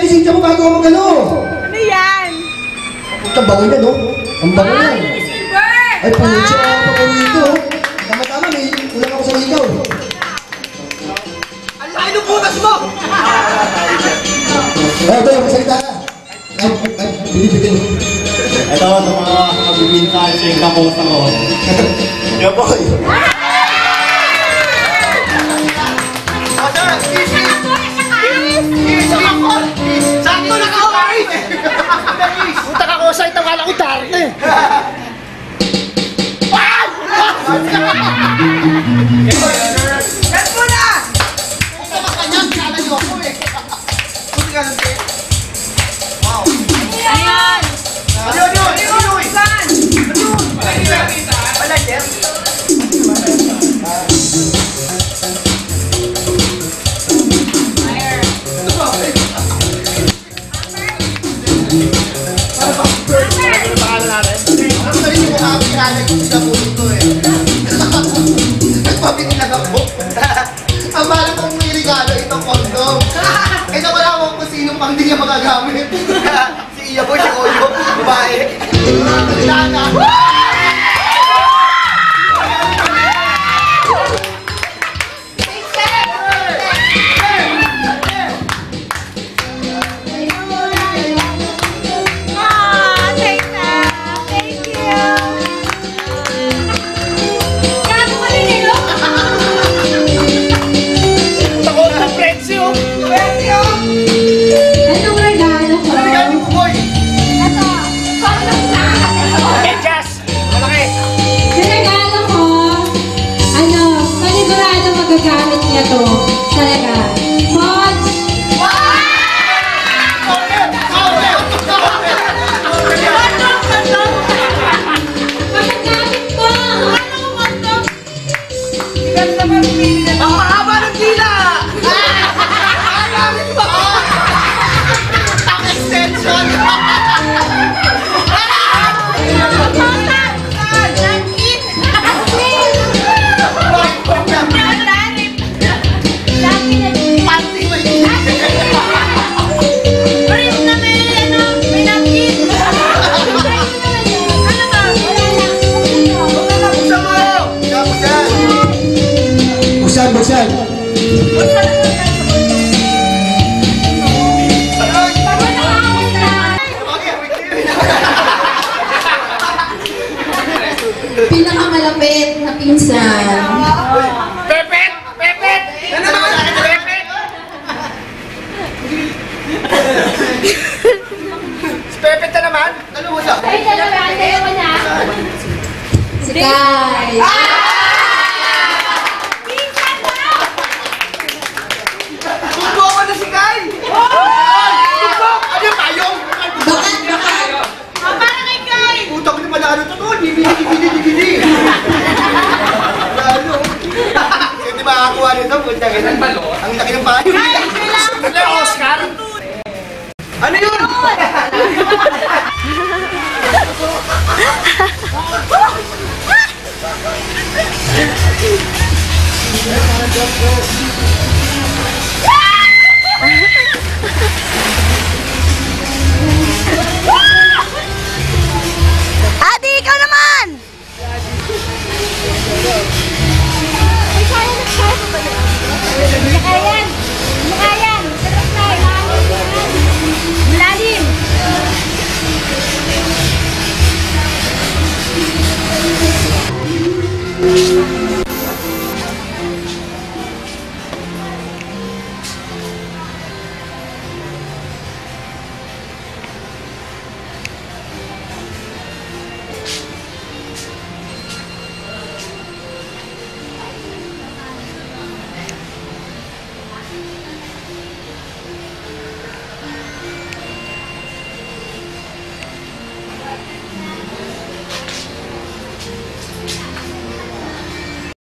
yung Cynthia mo bago ako mag-ano. Ano yan? Ang bango niya, no? Ang bango niya. Ay, pucha, pag-uwi ito. Tama-tama, may ulang ako sa ikaw. Ang laki ng butas mo! Ay, ito, magsalita ka. Ay, binibitin. Ito, ito mga magbibinta siya yung kamusta ko. Yo, boy! Sakto na ka, boy! Punta ka ko sa itong kala ko dark eh. Cut mo na! Kung ka makanyang, kala niyo ako eh. Buti ka lang eh. Wow. Ayan! Ano yun? Ano yun? Saan? Wala, Jeff. Ang mahal kong may regalo itong kondom. Eh na wala akong kung sino pang hindi niya magagamit. Si Iya Boy, si Oyo, babae. Nana. Gamit niya to. Talaga. Mods! Magagamit ko! Ang mahaba ng dila! Gamit mo! Ang extension! Buksan. Pinakamalapit na pinsan. Pepet! Pepet! Ano naman sa akin na Pepet? Si Pepet na naman? Ano mo siya? Si Kai. Sumbok ko na si Kai! Sumbok! Ano yung payong? Bakat! Para kay Kai! Putak na malalo to to! Dibidi! Lalo! Hindi makakuha nito, putak na. Ang laki ng payong. Kai, kailangan Ano yung Oscar? Ano yun?